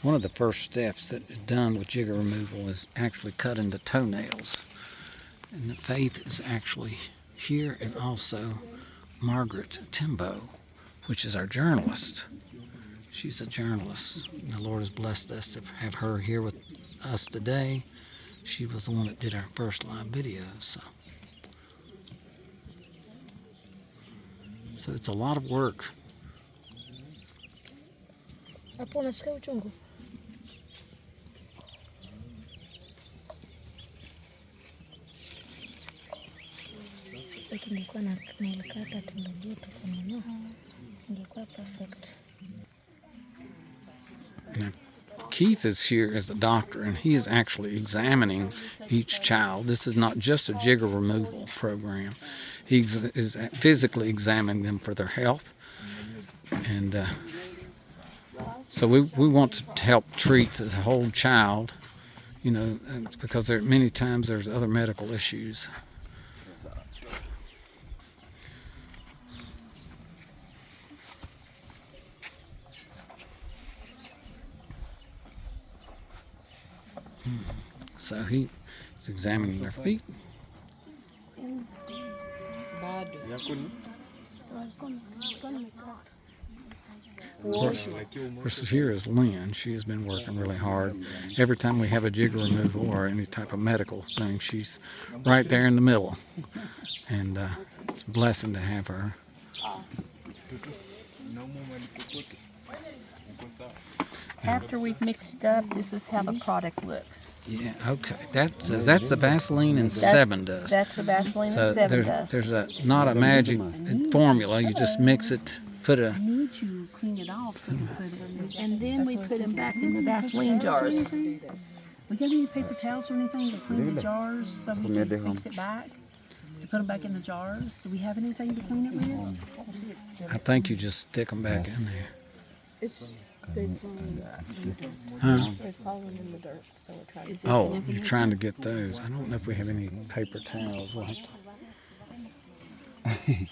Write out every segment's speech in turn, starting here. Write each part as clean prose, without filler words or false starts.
One of the first steps that is done with jigger removal is actually cutting the toenails. And Faith is actually here, and also Margaret Timbo, which is our journalist. She's a journalist. And the Lord has blessed us to have her here with us today. She was the one that did our first live video. So it's a lot of work. Hapo unasikia uchungu? Ingekuwa nalikata tumbo joto kwa mama, ingekuwa perfect. Now, Keith is here as a doctor, and he is actually examining each child. This is not just a jigger removal program. He is physically examining them for their health. And so we want to help treat the whole child, you know, because many times there's other medical issues. So he's examining their feet. Of course, here is Lynn. She has been working really hard. Every time we have a jigger removal or any type of medical thing, she's right there in the middle. And it's a blessing to have her. After we've mixed it up, this is how the product looks. Yeah, okay. That's the Vaseline and 7 dust. That's the Vaseline So and 7 dust. there's not a magic formula. You just mix it, put a... Need to clean it off so you put it in. And then we put them back in the Vaseline jars. We got any paper towels or anything to clean the jars so we can fix it back? To put them back in the jars? Do we have anything to clean it with? I think you just stick them back in there. They've fallen in the dirt, so we're trying to... Oh, you're trying to get those. I don't know if we have any paper towels. We'll have to...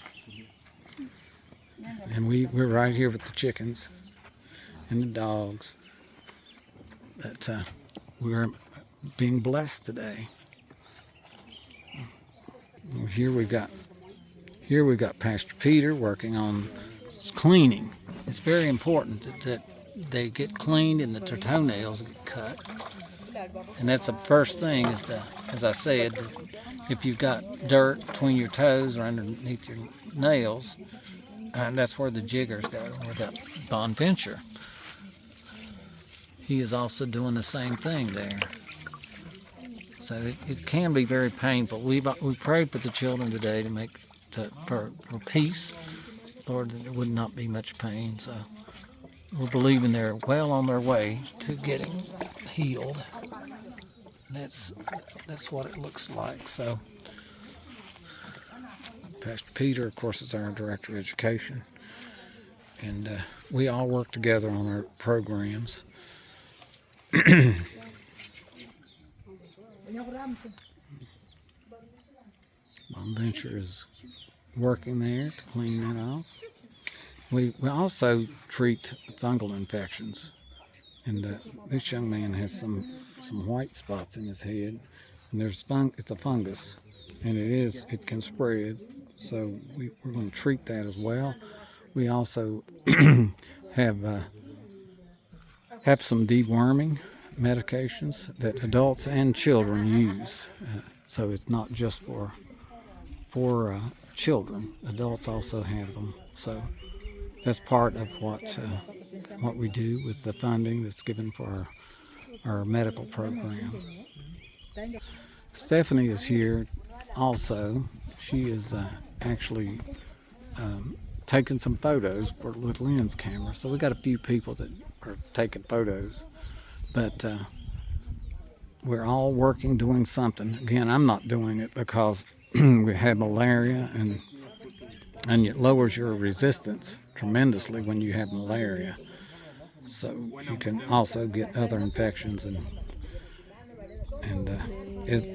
And we're right here with the chickens and the dogs. But we're being blessed today. Here we've got Pastor Peter working on cleaning. It's very important that they get cleaned and that their toenails get cut. And that's the first thing is to, as I said, if you've got dirt between your toes or underneath your nails, and that's where the jiggers go. We've got Bonventure. He is also doing the same thing there. So it can be very painful. We prayed for the children today for peace. Lord, that there would not be much pain. So we're believing they're well on their way to getting healed. That's what it looks like. So Pastor Peter, of course, is our director of education, and we all work together on our programs. Bonventure is working there to clean that off. We also treat fungal infections, and this young man has some white spots in his head, and it's a fungus, and it can spread. So we're going to treat that as well. We also have some deworming medications that adults and children use. So it's not just for children. Adults also have them. So that's part of what we do with the funding that's given for our medical program. Stephanie is here also. She is actually taking some photos with Lynn's camera. So we got a few people that are taking photos, but we're all working, doing something. Again, I'm not doing it because we have malaria, and it lowers your resistance tremendously when you have malaria. So you can also get other infections and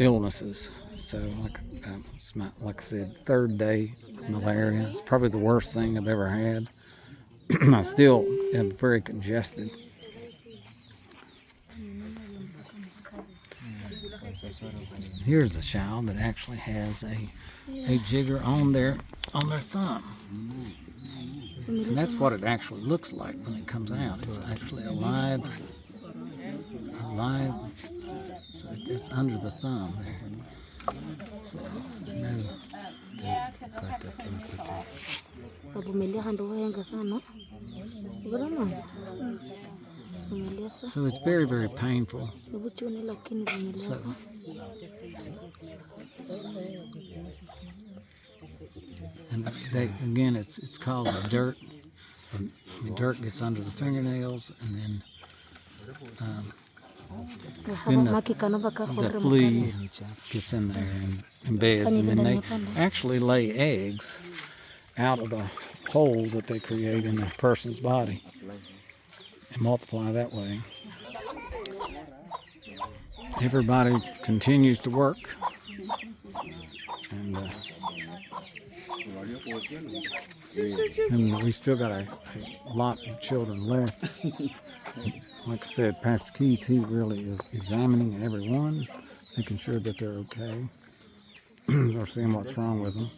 illnesses. So like I said, third day with malaria. It's probably the worst thing I've ever had. I still am very congested. Here's a child that actually has a jigger on their thumb. And that's what it actually looks like when it comes out. It's actually alive. So it's under the thumb there. So I know. Vumilia hando henga sana. Ugrama. Vumilia sa. So it's very, very painful. Vuchuni lakini vumilia So, sa. and again, it's called the dirt. The dirt gets under the fingernails, and then the flea gets in there and embeds, and then they actually lay eggs out of the hole that they create in the person's body and multiply that way. Everybody continues to work, and we still got a lot of children left. Like I said, Pastor Keith, he really is examining every one, making sure that they're okay, or seeing what's wrong with them.